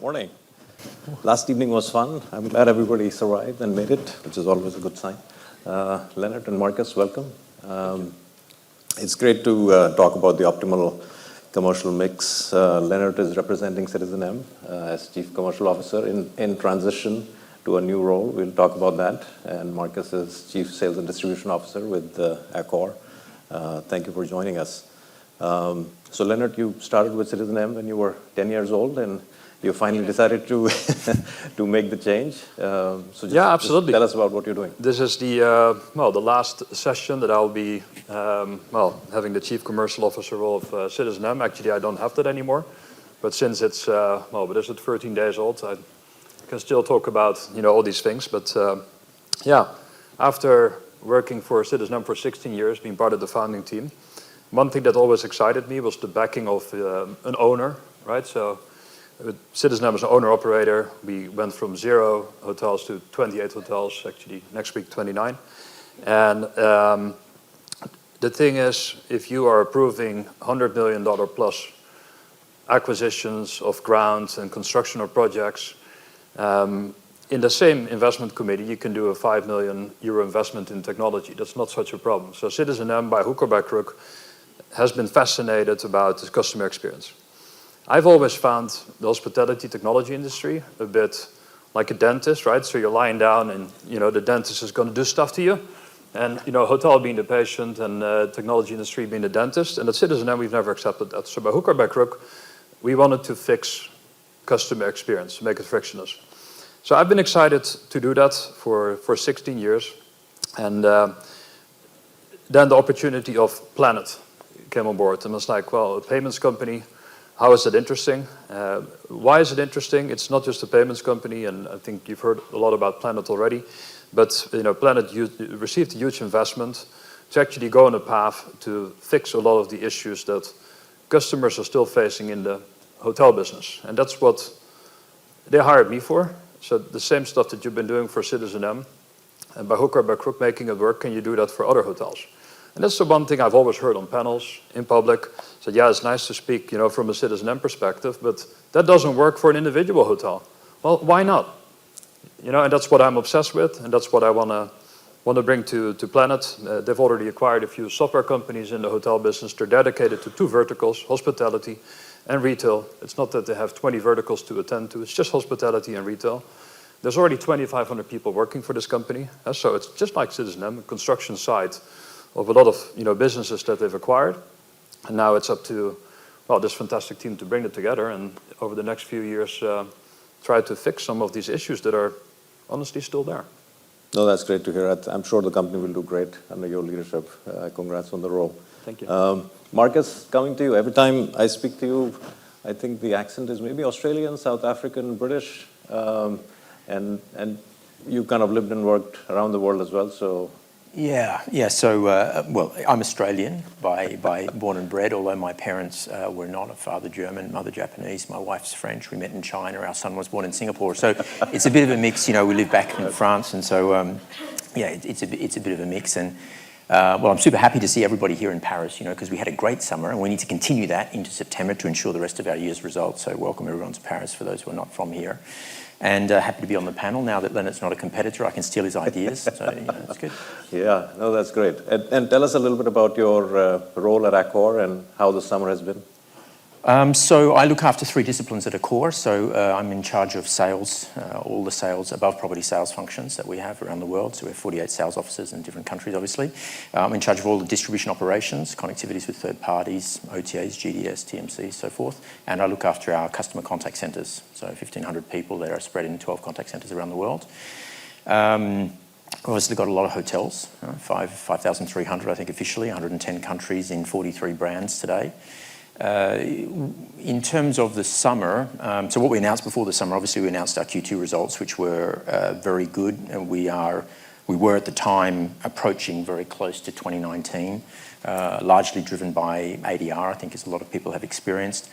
Morning. Last evening was fun. I'm glad everybody survived and made it, which is always a good sign. Lennart and Markus, welcome. It's great to talk about the optimal commercial mix. Lennart is representing CitizenM as Chief Commercial Officer in transition to a new role. We'll talk about that. And Markus is Chief Sales and Distribution Officer with Accor. Thank you for joining us. So Lennart, you started with CitizenM when you were 10 years old, and you finally decided to to make the change. Yeah, absolutely. Just tell us about what you're doing. This is the the last session that I'll be having the Chief Commercial Officer role of CitizenM. Actually, I don't have that anymore, but since it's what is it, 13 days old, I can still talk about all these things. But yeah, after working for CitizenM for 16 years, being part of the founding team, one thing that always excited me was the backing of an owner, right? So CitizenM is an owner-operator. We went from 0 hotels to 28 hotels, actually next week 29. And the thing is, if you are approving $100 million plus acquisitions of ground and construction of projects, in the same investment committee, you can do a €5 million investment in technology. That's not such a problem. So CitizenM, by hook or by crook, has been fascinated about the customer experience. I've always found the hospitality technology industry a bit like a dentist, right? So you're lying down and, the dentist is going to do stuff to you. And, hotel being the patient and technology industry being the dentist. And at CitizenM, we've never accepted that. So by hook or by crook, we wanted to fix customer experience, make it frictionless. So I've been excited to do that for 16 years. And then the opportunity of Planet came on board. And it's like, well, a payments company, how is it interesting? Why is it interesting? It's not just a payments company, and I think you've heard a lot about Planet already. But Planet received a huge investment to actually go on a path to fix a lot of the issues that customers are still facing in the hotel business. And that's what they hired me for. So the same stuff that you've been doing for CitizenM, and by hook or by crook making it work, can you do that for other hotels? And that's the one thing I've always heard on panels, in public. So yeah, it's nice to speak, from a CitizenM perspective, but that doesn't work for an individual hotel. Well, why not? And that's what I'm obsessed with, and that's what I want to bring to Planet. They've already acquired a few software companies in the hotel business. They're dedicated to 2 verticals, hospitality and retail. It's not that they have 20 verticals to attend to. It's just hospitality and retail. There's already 2,500 people working for this company. So it's just like CitizenM, a construction site of a lot of businesses that they've acquired. And now it's up to this fantastic team to bring it together and over the next few years try to fix some of these issues that are honestly still there. No, that's great to hear. I'm sure the company will do great under your leadership. Congrats on the role. Thank you. Markus, coming to you. Every time I speak to you, I think the accent is maybe Australian, South African, British, and you kind of lived and worked around the world as well. So. Yeah. So, I'm Australian by born and bred, although my parents were not. A father German, mother Japanese, my wife's French. We met in China. Our son was born in Singapore. So it's a bit of a mix. We live back in France, and so it's a bit of a mix. And I'm super happy to see everybody here in Paris. Because we had a great summer, and we need to continue that into September to ensure the rest of our year's results. So welcome everyone to Paris for those who are not from here. And happy to be on the panel. Now that Lennart's not a competitor, I can steal his ideas. So, that's good. Yeah, no, that's great. And tell us a little bit about your role at Accor and how the summer has been. So I look after 3 disciplines at Accor. So I'm in charge of sales, all the sales, above property sales functions that we have around the world. So we have 48 sales offices in different countries, obviously. I'm in charge of all the distribution operations, connectivities with third parties, OTAs, GDS, TMC, so forth. And I look after our customer contact centres. So 1,500 people that are spread in 12 contact centres around the world. Obviously got a lot of hotels, 5,300 I think officially, 110 countries in 43 brands today. In terms of the summer, so what we announced before the summer, obviously we announced our Q2 results, which were very good. And we were at the time approaching very close to 2019, largely driven by ADR, I think as a lot of people have experienced.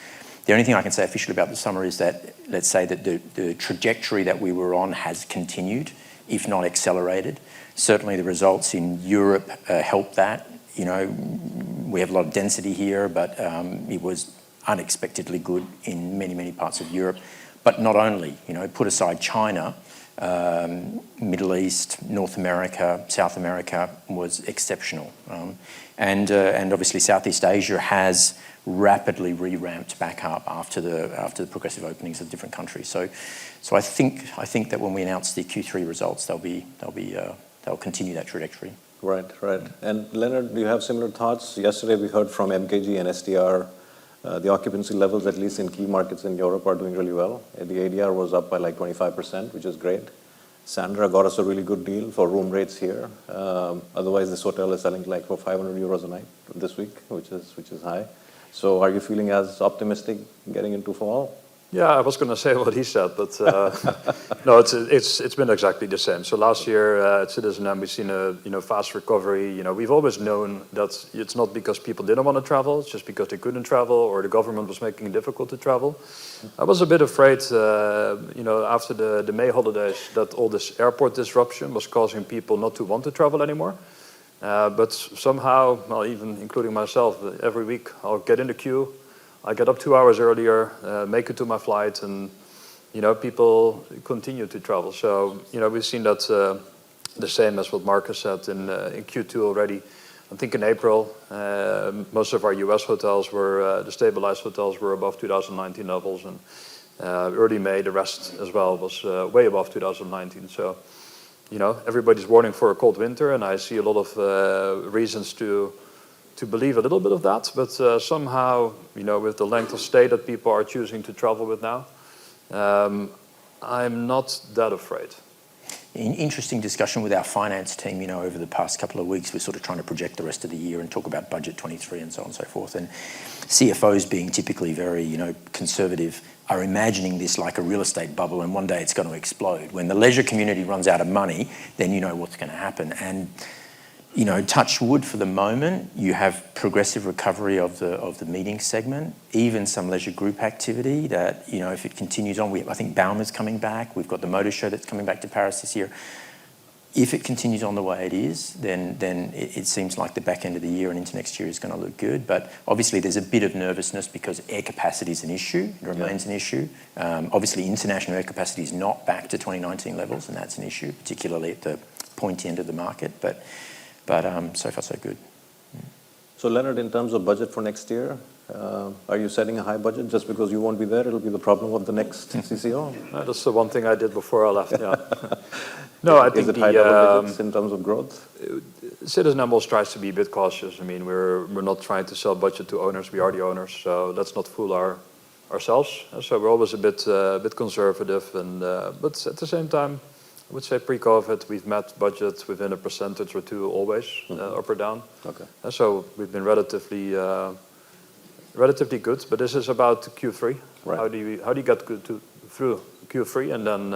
The only thing I can say officially about the summer is that, let's say that the trajectory that we were on has continued, if not accelerated. Certainly the results in Europe helped that. We have a lot of density here, but it was unexpectedly good in many, many parts of Europe. but not only. Put aside China, Middle East, North America, South America was exceptional. And obviously Southeast Asia has rapidly re-ramped back up after the progressive openings of different countries. So I think that when we announce the Q3 results, they'll continue that trajectory. Right. And Lennart, do you have similar thoughts? Yesterday we heard from MKG and STR, the occupancy levels, at least in key markets in Europe, are doing really well. The ADR was up by like 25%, which is great. Sandra got us a really good deal for room rates here. Otherwise, this hotel is selling like for 500 euros a night this week, which is high. So are you feeling as optimistic getting into fall? Yeah, I was going to say what he said, but no, it's been exactly the same. So last year at CitizenM, we've seen a fast recovery. We've always known that it's not because people didn't want to travel, it's just because they couldn't travel or the government was making it difficult to travel. I was a bit afraid, after the May holidays, that all this airport disruption was causing people not to want to travel anymore. But somehow, well, even including myself, every week I'll get in the queue. I get up 2 hours earlier, make it to my flight, and people continue to travel. So we've seen that the same as what Markus said in Q2 already. I think in April, most of our US hotels were the stabilized hotels were above 2019 levels, and early May the rest as well was way above 2019. So everybody's warning for a cold winter, and I see a lot of reasons to believe a little bit of that, but somehow, with the length of stay that people are choosing to travel with now, I'm not that afraid. Interesting discussion with our finance team, over the past couple of weeks. We're sort of trying to project the rest of the year and talk about budget 23 and so on and so forth. And CFOs, being typically very, conservative, are imagining this like a real estate bubble, and one day it's going to explode. When the leisure community runs out of money, then you know what's going to happen. And touch wood for the moment, you have progressive recovery of the meeting segment, even some leisure group activity that, if it continues on, I think Baumer's coming back, we've got the motor show that's coming back to Paris this year. If it continues on the way it is, then it seems like the back end of the year and into next year is going to look good. But obviously there's a bit of nervousness because air capacity is an issue, it remains an issue. Obviously international air capacity is not back to 2019 levels, and that's an issue, particularly at the pointy end of the market. But so far so good. So Lennart, in terms of budget for next year, are you setting a high budget just because you won't be there? It'll be the problem of the next CCO. That's the one thing I did before I left. Yeah. No, I think is it high double digits in terms of growth? CitizenM always tries to be a bit cautious. I mean, we're not trying to sell budget to owners. We are the owners, so let's not fool ourselves. So we're always a bit conservative, and but at the same time, I would say pre-COVID, we've met budgets within 1% or 2% always, up or down. Okay. So we've been relatively good, but this is about Q3. Right. How do you get through Q3, and then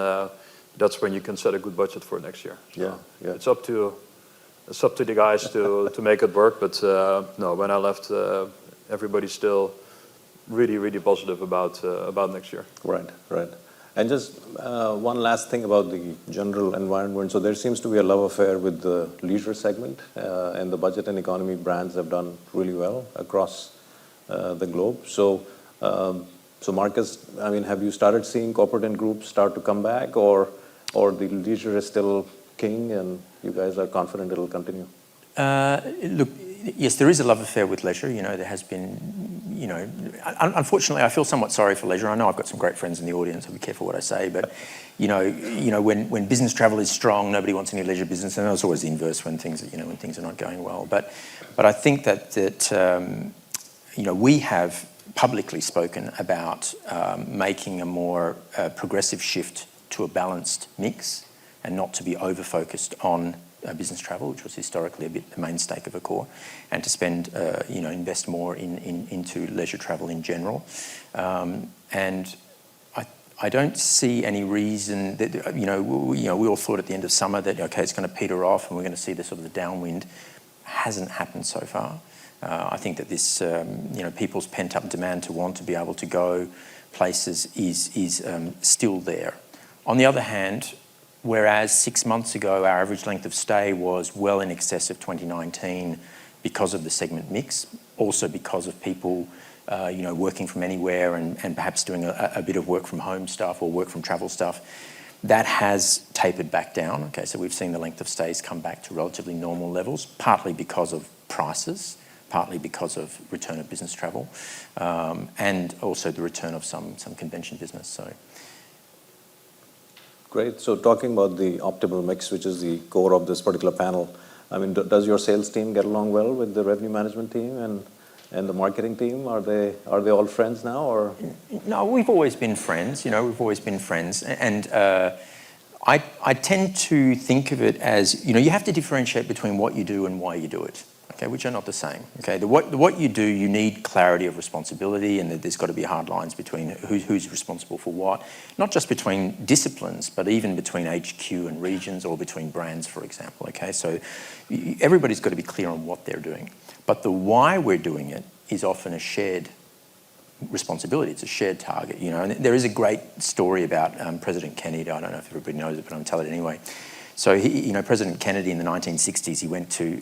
that's when you can set a good budget for next year. So yeah. It's up to the guys to make it work. But no, when I left, everybody's still really, really positive about next year. Right. And just one last thing about the general environment. So there seems to be a love affair with the leisure segment, and the budget and economy brands have done really well across the globe. So Markus, I mean, have you started seeing corporate and groups start to come back, or the leisure is still king and you guys are confident it'll continue? Look, yes, there is a love affair with leisure. There has been, unfortunately, I feel somewhat sorry for leisure. I know I've got some great friends in the audience, I'll be careful what I say, but, when business travel is strong, nobody wants any leisure business, and it's always the inverse when things are not going well. But I think that we have publicly spoken about making a more progressive shift to a balanced mix and not to be over-focused on business travel, which was historically a bit the mainstay of Accor, and to spend, invest more into leisure travel in general. And I don't see any reason that, we all thought at the end of summer that, okay, it's going to peter off and we're going to see the sort of the downwind. Hasn't happened so far. I think that this, people's pent-up demand to want to be able to go places is still there. On the other hand, whereas 6 months ago our average length of stay was well in excess of 2019 because of the segment mix, also because of people working from anywhere and perhaps doing a bit of work from home stuff or work from travel stuff, that has tapered back down. Okay, so we've seen the length of stays come back to relatively normal levels, partly because of prices, partly because of return of business travel, and also the return of some convention business. So. Great. So talking about the optimal mix, which is the core of this particular panel, I mean, does your sales team get along well with the revenue management team and the marketing team? Are they all friends now, or? No, we've always been friends. We've always been friends, and I tend to think of it as you have to differentiate between what you do and why you do it. Okay, which are not the same. Okay, what you do, you need clarity of responsibility, and there's got to be hard lines between who's responsible for what, not just between disciplines, but even between HQ and regions or between brands, for example. Okay, so everybody's got to be clear on what they're doing, but the why we're doing it is often a shared responsibility. It's a shared target. And there is a great story about President Kennedy. I don't know if everybody knows it, but I'm telling it anyway. So President Kennedy in the 1960s, he went to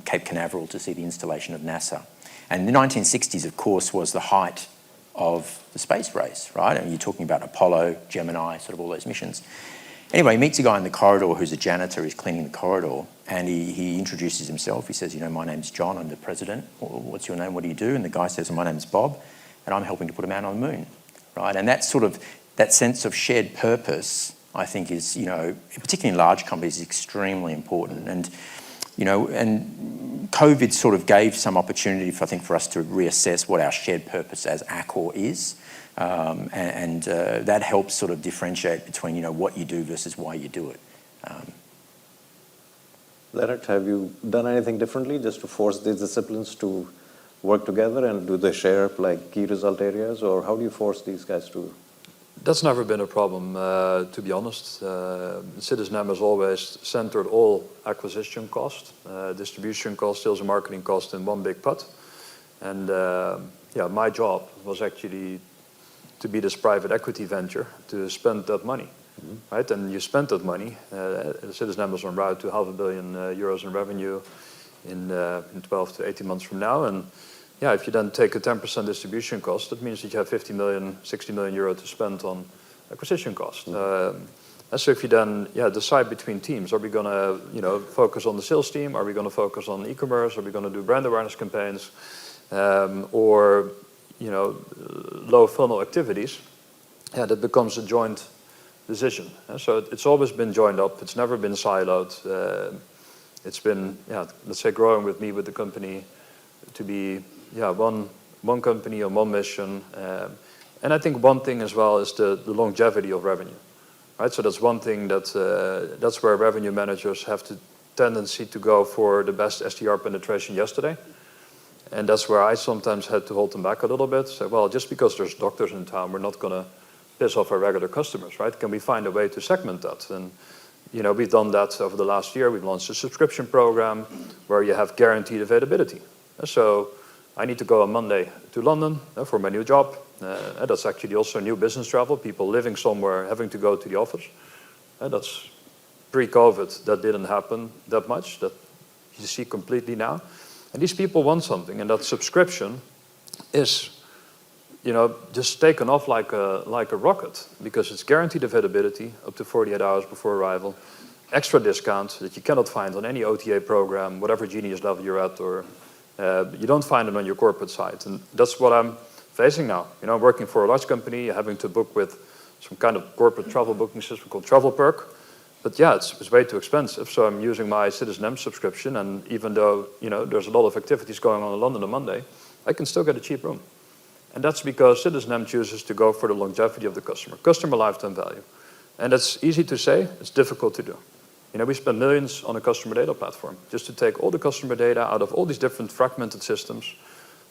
Cape Canaveral to see the installation of NASA. And the 1960s, of course, was the height of the space race, right? And you're talking about Apollo, Gemini, sort of all those missions. Anyway, he meets a guy in the corridor who's a janitor. He's cleaning the corridor, and he introduces himself. He says, my name's John. I'm the president. What's your name? What do you do? And the guy says, my name's Bob, and I'm helping to put a man on the moon, right? And that sense of shared purpose, I think, is, particularly in large companies, is extremely important. And, and COVID sort of gave some opportunity, for us to reassess what our shared purpose as Accor is. And that helps sort of differentiate between, what you do versus why you do it. Lennart, have you done anything differently just to force these disciplines to work together, and do they share key result areas, or how do you force these guys to? That's never been a problem, to be honest. CitizenM has always centered all acquisition cost, distribution cost, sales and marketing cost in one big pot. And my job was actually to be this private equity venture to spend that money, right? And you spend that money. CitizenM was en route to €500 million in revenue in 12 to 18 months from now. And if you then take a 10% distribution cost, that means that you have 50 million, 60 million euro to spend on acquisition cost. And so if you then decide between teams, are we going to focus on the sales team? Are we going to focus on e-commerce? Are we going to do brand awareness campaigns? Or low funnel activities? That becomes a joint decision. So it's always been joined up. It's never been siloed. It's been let's say growing with me with the company to be one company on one mission. And I think one thing as well is the longevity of revenue, right? So that's one thing that's where revenue managers have the tendency to go for the best SDR penetration yesterday. And that's where I sometimes had to hold them back a little bit. Say, well, just because there's doctors in town, we're not going to piss off our regular customers, right? Can we find a way to segment that? And we've done that over the last year. We've launched a subscription program where you have guaranteed availability. So I need to go on Monday to London for my new job. That's actually also new business travel, people living somewhere, having to go to the office. That's pre-COVID, that didn't happen that much, that you see completely now. And these people want something, and that subscription is, just taken off like a rocket, because it's guaranteed availability up to 48 hours before arrival, extra discount that you cannot find on any OTA program, whatever genius level you're at, or you don't find it on your corporate site. And that's what I'm facing now. I'm working for a large company, having to book with some kind of corporate travel booking system called Travel Perk. But it's way too expensive. So I'm using my CitizenM subscription, and even though there's a lot of activities going on in London on Monday, I can still get a cheap room. And that's because CitizenM chooses to go for the longevity of the customer lifetime value. And that's easy to say, it's difficult to do. We spend millions on a customer data platform just to take all the customer data out of all these different fragmented systems.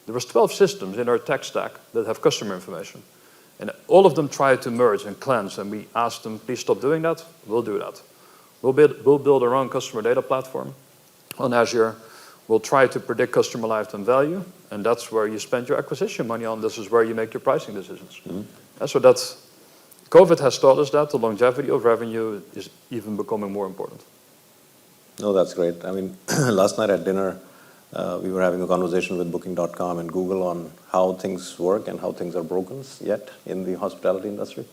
There was 12 systems in our tech stack that have customer information. And all of them try to merge and cleanse, and we asked them, please stop doing that. We'll do that. We'll build our own customer data platform on Azure. We'll try to predict customer lifetime value, and that's where you spend your acquisition money on. This is where you make your pricing decisions. And so COVID has taught us that the longevity of revenue is even becoming more important. No, that's great. I mean, last night at dinner, We were having a conversation with Booking.com and Google on how things work and how things are broken yet in the hospitality industry.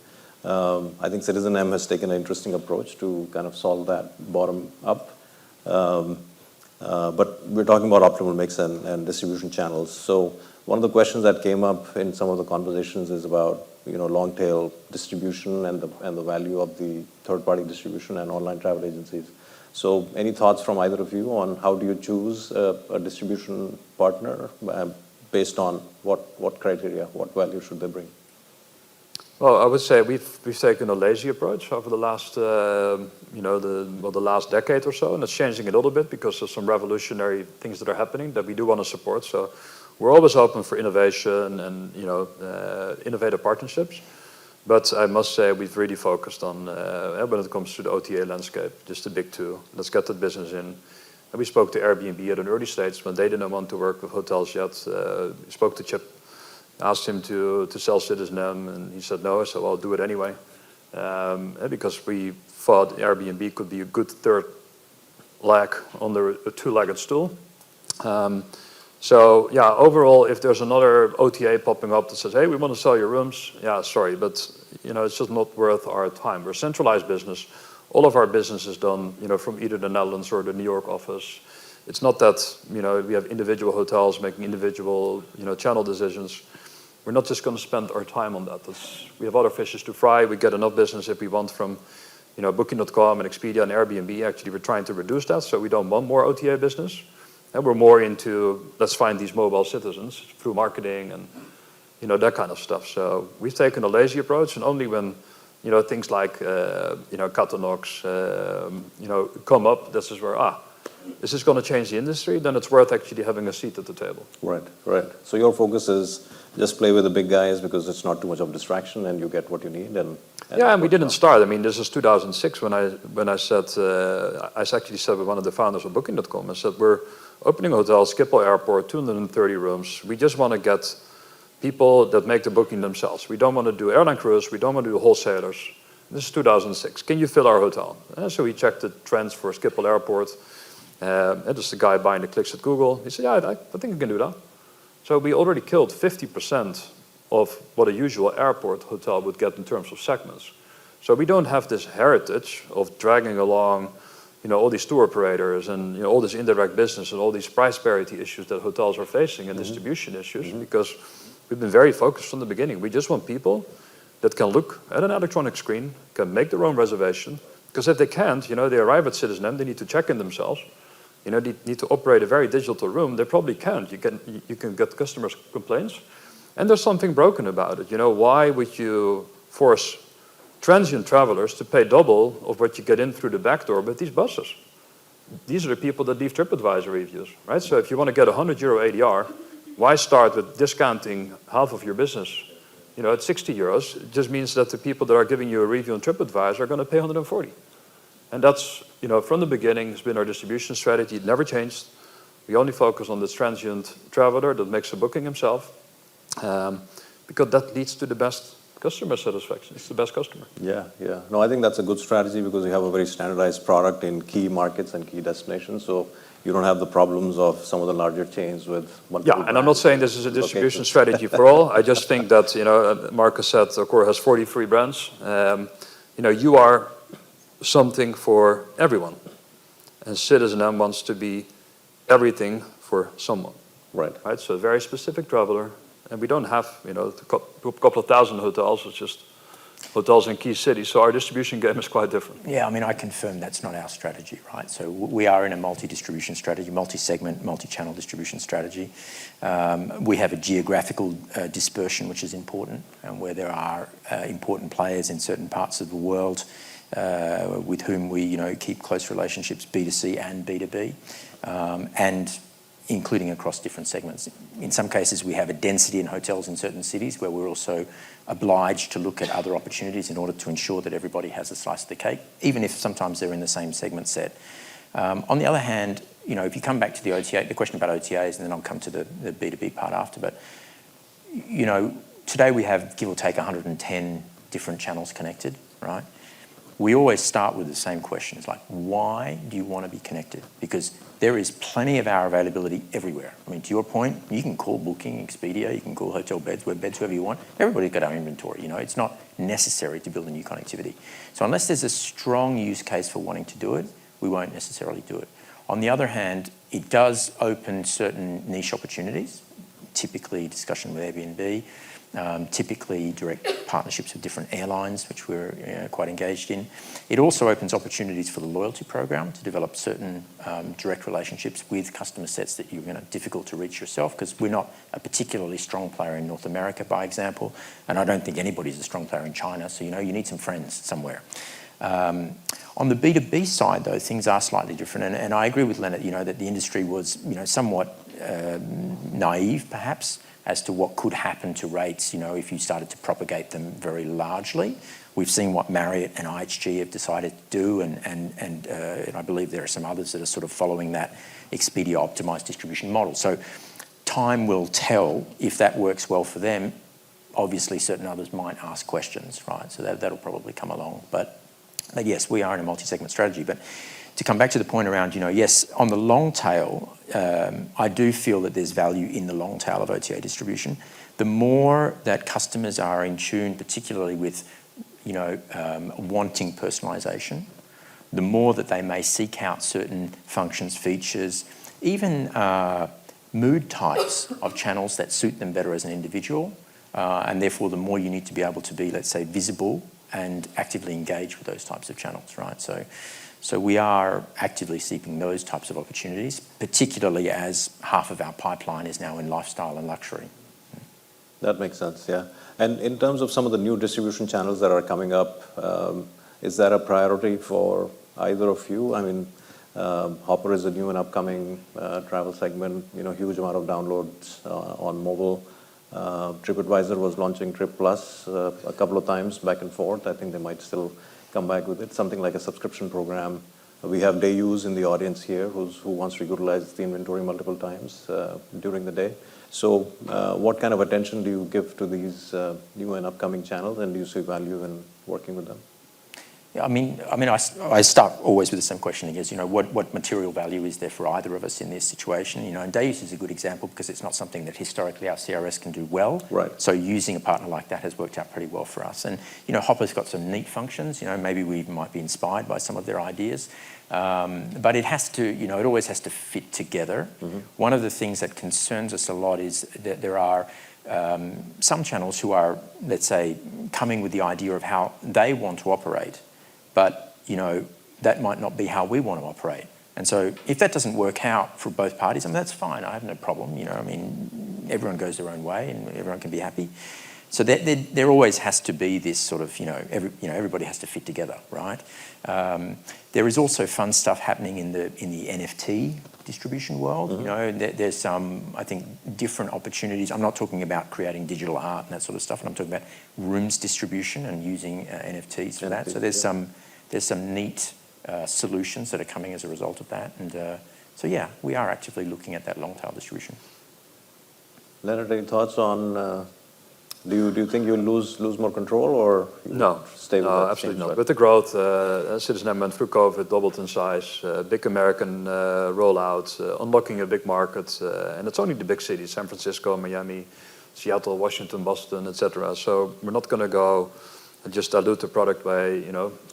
I think CitizenM has taken an interesting approach to kind of solve that bottom up. But we're talking about optimal mix and distribution channels. So one of the questions that came up in some of the conversations is about long tail distribution and the value of the third party distribution and online travel agencies. So any thoughts from either of you on how do you choose a distribution partner based on what criteria, what value should they bring? Well, I would say we've taken a lazy approach over the last the last decade or so, and it's changing a little bit because of some revolutionary things that are happening that we do want to support. So we're always open for innovation and innovative partnerships. But I must say we've really focused on when it comes to the OTA landscape, just the big two. Let's get that business in. And we spoke to Airbnb at an early stage when they didn't want to work with hotels yet. We spoke to Chip. Asked him to sell CitizenM, and he said no, so I'll do it anyway. Because we thought Airbnb could be a good third leg on a two-legged stool. So yeah, overall, if there's another OTA popping up that says, hey, we want to sell your rooms, yeah, sorry, but it's just not worth our time. We're a centralized business. All of our business is done from either the Netherlands or the New York office. It's not that we have individual hotels making individual channel decisions. We're not just going to spend our time on that. We have other fishes to fry. We get enough business if we want from Booking.com and Expedia and Airbnb. Actually, we're trying to reduce that, so we don't want more OTA business. And we're more into, let's find these mobile citizens through marketing and that kind of stuff. So we've taken a lazy approach, and only when things like catalogs come up, this is where this is going to change the industry, then it's worth actually having a seat at the table. Right. So your focus is just play with the big guys because it's not too much of a distraction and you get what you need. And we didn't start. I mean, this is 2006 when I said, I actually said with one of the founders of Booking.com, I said, we're opening a hotel, Schiphol Airport, 230 rooms. We just want to get people that make the booking themselves. We don't want to do airline crews. We don't want to do wholesalers. This is 2006. Can you fill our hotel? So we checked the trends for Schiphol Airport. There's the guy buying the clicks at Google. He said, yeah, I think I can do that. So we already killed 50% of what a usual airport hotel would get in terms of segments. So we don't have this heritage of dragging along, all these tour operators and all this indirect business and all these price parity issues that hotels are facing and distribution issues, because we've been very focused from the beginning. We just want people that can look at an electronic screen, can make their own reservation, because if they can't, they arrive at CitizenM, they need to check in themselves. They need to operate a very digital room. They probably can't. You can get customers' complaints. And there's something broken about it. Why would you force transient travelers to pay double of what you get in through the back door with these buses? These are the people that leave TripAdvisor reviews, right? So if you want to get a €100 ADR, why start with discounting half of your business, at €60? It just means that the people that are giving you a review on TripAdvisor are going to pay 140. And that's, from the beginning, has been our distribution strategy. It never changed. We only focus on the transient traveler that makes a booking himself, because that leads to the best customer satisfaction. It's the best customer. Yeah. No, I think that's a good strategy because you have a very standardized product in key markets and key destinations. So you don't have the problems of some of the larger chains with multiple and I'm not saying this is a distribution strategy for all. I just think that, Markus said Accor has 43 brands. You are something for everyone. And CitizenM wants to be everything for someone. Right. So a very specific traveler. And we don't have, a couple of thousand hotels. It's just hotels in key cities. So our distribution game is quite different. Yeah, I mean, I confirm that's not our strategy, right? So we are in a multi-distribution strategy, multi-segment, multi-channel distribution strategy. We have a geographical dispersion, which is important, and where there are important players in certain parts of the world with whom we, keep close relationships, B2C and B2B, and including across different segments. In some cases, we have a density in hotels in certain cities where we're also obliged to look at other opportunities in order to ensure that everybody has a slice of the cake, even if sometimes they're in the same segment set. On the other hand, if you come back to the OTA, the question about OTAs, and then I'll come to the B2B part after, but, today we have, give or take, 110 different channels connected, right? We always start with the same question. It's like, why do you want to be connected? Because there is plenty of our availability everywhere. I mean, to your point, you can call Booking, Expedia, you can call Hotel Beds, Web Beds, whoever you want. Everybody's got our inventory, it's not necessary to build a new connectivity. So unless there's a strong use case for wanting to do it, we won't necessarily do it. On the other hand, it does open certain niche opportunities, typically discussion with Airbnb, typically direct partnerships with different airlines, which we're quite engaged in. It also opens opportunities for the loyalty program to develop certain direct relationships with customer sets that you're difficult to reach yourself, because we're not a particularly strong player in North America, by example, and I don't think anybody's a strong player in China, so you need some friends somewhere. On the B2B side, though, things are slightly different, and I agree with Lennart, that the industry was, somewhat naive, perhaps, as to what could happen to rates, if you started to propagate them very largely. We've seen what Marriott and IHG have decided to do, and I believe there are some others that are sort of following that Expedia optimized distribution model. So time will tell if that works well for them. Obviously, certain others might ask questions, right? So that'll probably come along. But yes, we are in a multi-segment strategy. But to come back to the point around, yes, on the long tail, I do feel that there's value in the long tail of OTA distribution. The more that customers are in tune, particularly with, wanting personalization, the more that they may seek out certain functions, features, even mood types of channels that suit them better as an individual. And therefore, the more you need to be able to be, let's say, visible and actively engage with those types of channels, right? So we are actively seeking those types of opportunities, particularly as half of our pipeline is now in lifestyle and luxury. That makes sense, yeah. And in terms of some of the new distribution channels that are coming up, is that a priority for either of you? I mean, Hopper is a new and upcoming travel segment, huge amount of downloads on mobile. TripAdvisor was launching Trip Plus a couple of times back and forth. I think they might still come back with it, something like a subscription program. We have day use in the audience here who wants to utilize the inventory multiple times during the day. So what kind of attention do you give to these new and upcoming channels, and do you see value in working with them? Yeah, I start always with the same question, I guess, what material value is there for either of us in this situation? And day use is a good example because it's not something that historically our CRS can do well. Right. So using a partner like that has worked out pretty well for us. And, Hopper's got some neat functions, maybe we might be inspired by some of their ideas. But it has to, it always has to fit together. Mm-hmm. One of the things that concerns us a lot is that there are some channels who are, let's say, coming with the idea of how they want to operate. But, that might not be how we want to operate. And so if that doesn't work out for both parties, that's fine. I have no problem. Everyone goes their own way and everyone can be happy. So there always has to be this sort of, everybody has to fit together, right? There is also fun stuff happening in the NFT distribution world. Mm-hmm. There's some, I think, different opportunities. I'm not talking about creating digital art and that sort of stuff. I'm talking about rooms distribution and using NFTs for that. So there's some neat solutions that are coming as a result of that. And so yeah, we are actively looking at that long tail distribution. Lennart, any thoughts on? Do you think you'll lose more control, or no? Stay with that Absolutely not. With the growth, CitizenM went through COVID, doubled in size, big American rollout, unlocking a big market, and it's only the big cities: San Francisco, Miami, Seattle, Washington, Boston, etc. So we're not going to go and just dilute the product by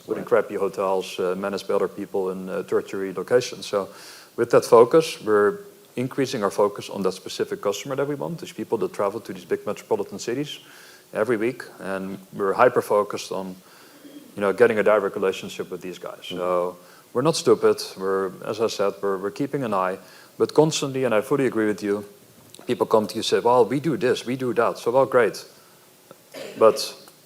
putting crappy hotels managed by other people in tertiary locations. So with that focus, we're increasing our focus on that specific customer that we want, these people that travel to these big metropolitan cities every week, and we're hyper-focused on, getting a direct relationship with these guys. Mm-hmm. So we're not stupid. As I said, we're keeping an eye, but constantly, and I fully agree with you, people come to you and say, well, we do this, we do that. So, well, great.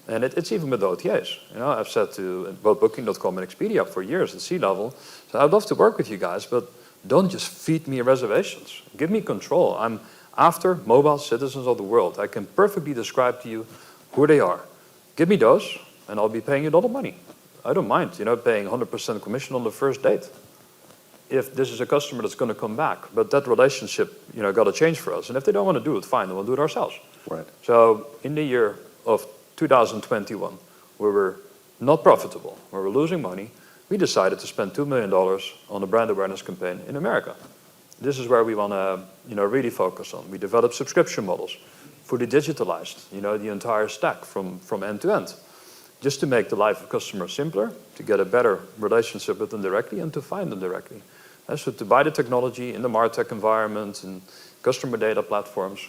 And it's even with OTAs. I've said to both Booking.com and Expedia for years at C-level, so I'd love to work with you guys, but don't just feed me reservations. Give me control. I'm after mobile citizens of the world. I can perfectly describe to you who they are. Give me those, and I'll be paying you a lot of money. I don't mind, paying 100% commission on the first date, if this is a customer that's going to come back. But that relationship, got to change for us. And if they don't want to do it, fine, then we'll do it ourselves. Right. So in the year of 2021, we were not profitable, we were losing money, we decided to spend $2 million on a brand awareness campaign in America. This is where we want to, really focus on. We developed subscription models, fully digitalized, the entire stack from end to end, just to make the life of customers simpler, to get a better relationship with them directly, and to find them directly. And so to buy the technology in the MarTech environment and customer data platforms,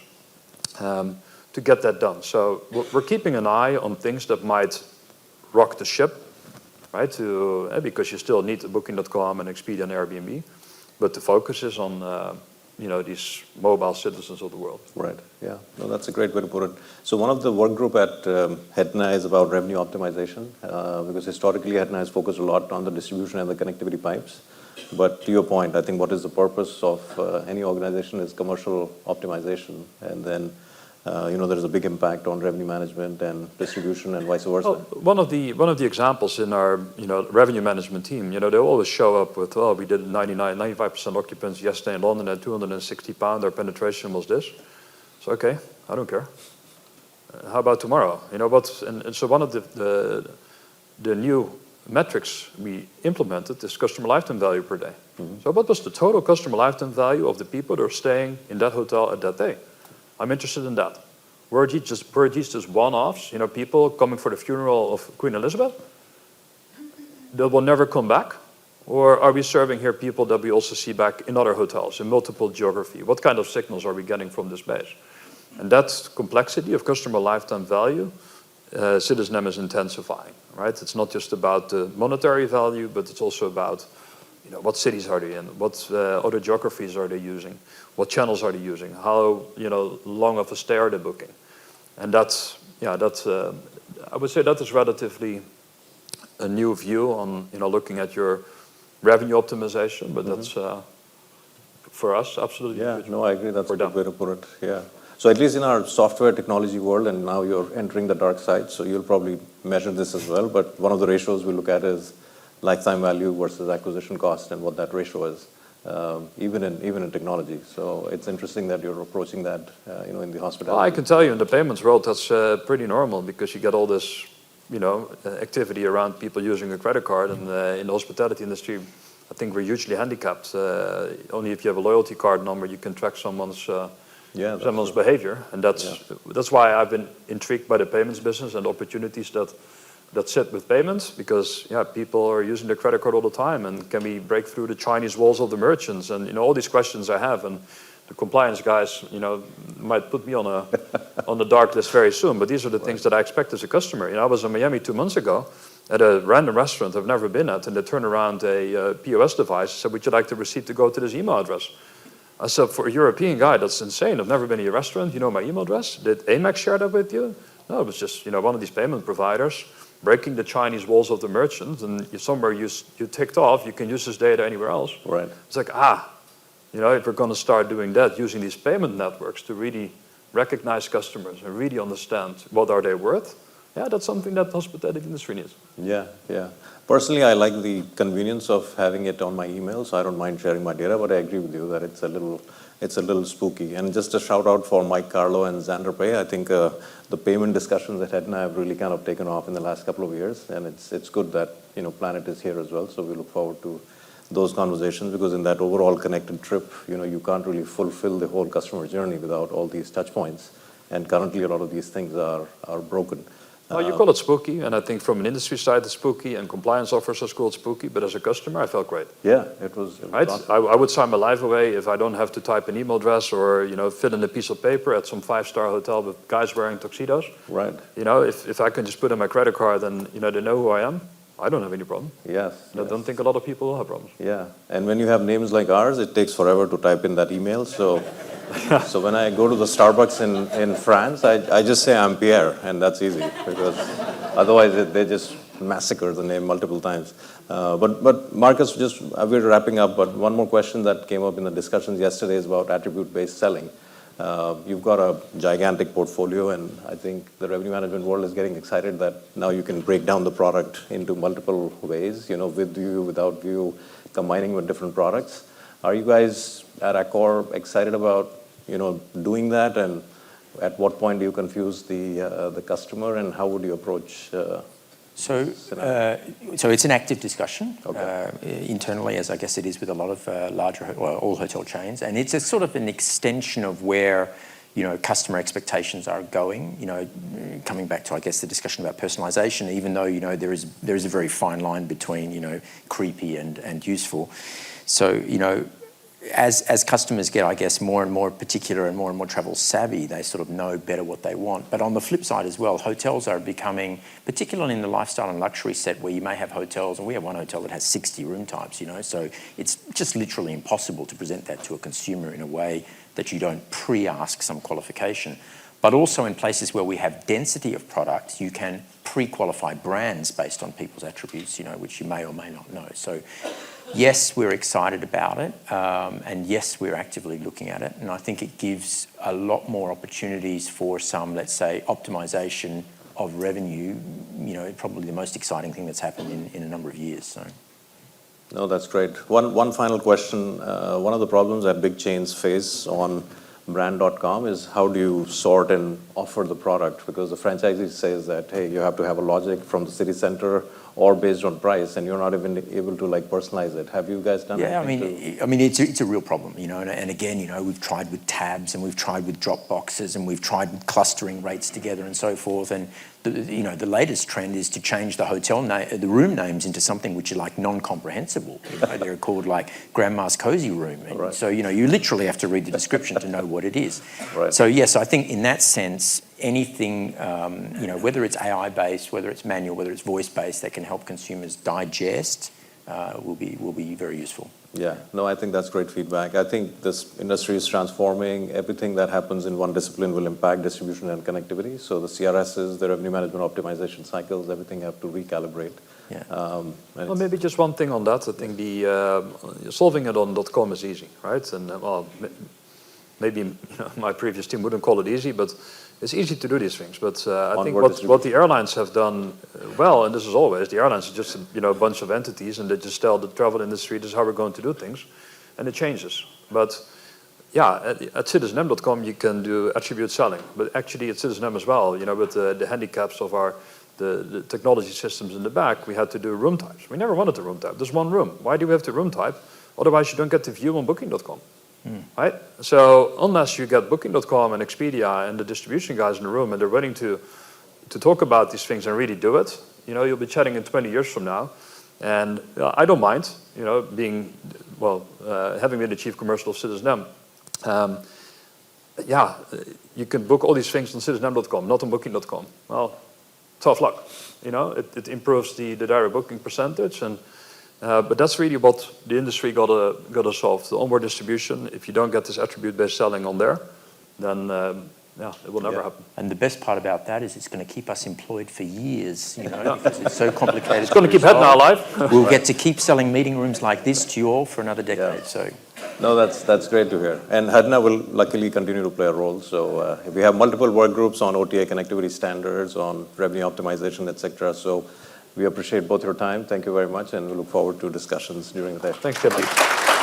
to get that done. So we're keeping an eye on things that might rock the ship, right? Because you still need Booking.com and Expedia and Airbnb. But the focus is on, these mobile citizens of the world. Right, yeah. No, that's a great way to put it. So one of the work group at Hetna is about revenue optimization, because historically Hetna has focused a lot on the distribution and the connectivity pipes. But to your point, I think what is the purpose of any organization is commercial optimization. And then, there's a big impact on revenue management and distribution and vice versa. Well, one of the examples in our revenue management team, they always show up with, we did 95% occupancy yesterday in London at £260. Our penetration was this. So okay, I don't care. How about tomorrow? And so one of the new metrics we implemented is customer lifetime value per day. Mm-hmm. So what was the total customer lifetime value of the people that are staying in that hotel at that day? I'm interested in that. Were these just one-offs, people coming for the funeral of Queen Elizabeth that will never come back? Or are we serving here people that we also see back in other hotels, in multiple geography? What kind of signals are we getting from this base? And that complexity of customer lifetime value, CitizenM is intensifying, right? It's not just about the monetary value, but it's also about what cities are they in? What other geographies are they using? What channels are they using? How long of a stay are they booking? And I would say that is relatively a new view on looking at your revenue optimization. But that's for us absolutely. Yeah, no, I agree. That's a good way to put it. Yeah. So at least in our software technology world, and now you're entering the dark side, so you'll probably measure this as well. But one of the ratios we look at is lifetime value versus acquisition cost, and what that ratio is, even in technology. So it's interesting that you're approaching that, in the hospitality. Well, I can tell you in the payments world that's pretty normal, because you get all this, activity around people using a credit card, and in the hospitality industry, I think we're hugely handicapped. Only if you have a loyalty card number, you can track someone's behavior, and that's why I've been intrigued by the payments business and opportunities that sit with payments, because people are using their credit card all the time, and can we break through the Chinese walls of the merchants, and all these questions I have, and the compliance guys might put me on the dark list very soon, but these are the things that I expect as a customer. I was in Miami 2 months ago at a random restaurant I've never been at, and they turned around a POS device and said, "Would you like the receipt to go to this email address?" I said, for a European guy, that's insane. I've never been to your restaurant. You know my email address? Did Amex share that with you? No, it was just one of these payment providers breaking the Chinese walls of the merchants, and somewhere you ticked off, you can use this data anywhere else. Right. It's like, if we're going to start doing that, using these payment networks to really recognize customers and really understand what are they worth, that's something that the hospitality industry needs. Yeah. Personally, I like the convenience of having it on my email, so I don't mind sharing my data, but I agree with you that it's a little spooky. And just a shout out for Mike Carlo and Xander Pay. I think the payment discussions at Hetna have really kind of taken off in the last couple of years, and it's good that Planet is here as well. So we look forward to those conversations, because in that overall connected trip, you can't really fulfill the whole customer journey without all these touch points. And currently, a lot of these things are broken. Well, you call it spooky, and I think from an industry side it's spooky, and compliance officers call it spooky, but as a customer I felt great. Yeah, it was right? I would sign my life away if I don't have to type an email address or fill in a piece of paper at some 5-star hotel with guys wearing tuxedos. Right. If I can just put in my credit card and they know who I am, I don't have any problem. Yes. I don't think a lot of people will have problems. Yeah, and when you have names like ours, it takes forever to type in that email, so so when I go to the Starbucks in France, I just say I'm Pierre, and that's easy, because otherwise they just massacre the name multiple times. But Markus, we're wrapping up, but one more question that came up in the discussions yesterday is about attribute-based selling. You've got a gigantic portfolio, and I think the revenue management world is getting excited that now you can break down the product into multiple ways, with view, without view, combining with different products. Are you guys at Accor excited about doing that, and at what point do you confuse the customer, and how would you approach So it's an active discussion Okay. internally, as I guess it is with a lot of all hotel chains, and it's a sort of an extension of where customer expectations are going. Coming back to I guess the discussion about personalisation, even though there is a very fine line between creepy and useful. So as customers get, I guess, more and more particular and more travel savvy, they sort of know better what they want. But on the flip side as well, hotels are becoming, particularly in the lifestyle and luxury set, where you may have hotels, and we have one hotel that has 60 room types, so it's just literally impossible to present that to a consumer in a way that you don't pre-ask some qualification. But also in places where we have density of products, you can pre-qualify brands based on people's attributes, which you may or may not know. So yes, we're excited about it, and yes, we're actively looking at it. And I think it gives a lot more opportunities for some, let's say, optimization of revenue, probably the most exciting thing that's happened in a number of years. So. No, that's great. One final question. One of the problems that big chains face on brand.com is how do you sort and offer the product? Because the franchisee says that, hey, you have to have a logic from the city center or based on price, and you're not even able to personalize it. Have you guys done anything? I mean, it's a real problem, and again, we've tried with tabs and we've tried with drop boxes and we've tried with clustering rates together and so forth. And the latest trend is to change the the room names into something which are non-comprehensible. They're called Grandma's Cozy Room. And right. So you literally have to read the description to know what it is. Right. So yes, I think in that sense, anything whether it's AI based, whether it's manual, whether it's voice based, that can help consumers digest will be very useful. Yeah, no, I think that's great feedback. I think this industry is transforming. Everything that happens in one discipline will impact distribution and connectivity. So the CRSs, the revenue management optimization cycles, everything have to recalibrate. Yeah. Well, maybe just one thing on that. I think the solving it on .com is easy, right? And maybe my previous team wouldn't call it easy, but it's easy to do these things. But I think what the airlines have done well, and this is always, the airlines are just a bunch of entities, and they just tell the travel industry this is how we're going to do things, and it changes. But yeah, at CitizenM.com you can do attribute selling, but actually at CitizenM as well, with the handicaps of the technology systems in the back, we had to do room types. We never wanted a room type. There's one room. Why do we have to room type? Otherwise you don't get the view on Booking.com. Right? So unless you get Booking.com and Expedia and the distribution guys in the room and they're willing to talk about these things and really do it, you'll be chatting in 20 years from now. And I don't mind, having been the chief commercial of CitizenM. You can book all these things on CitizenM.com, not on Booking.com. Well, tough luck. It improves the direct booking percentage, but that's really what the industry got to solve. The onboard distribution, if you don't get this attribute-based selling on there, then it will never happen. And the best part about that is it's going to keep us employed for years, because it's so complicated. It's going to keep Hedna alive. We'll get to keep selling meeting rooms like this to you all for another decade. Yeah. So. No, that's great to hear. And Hedna will luckily continue to play a role. So we have multiple work groups on OTA connectivity standards, on revenue optimization, etc. So we appreciate both your time. Thank you very much, and we look forward to discussions during the day. Thanks, Chinmai.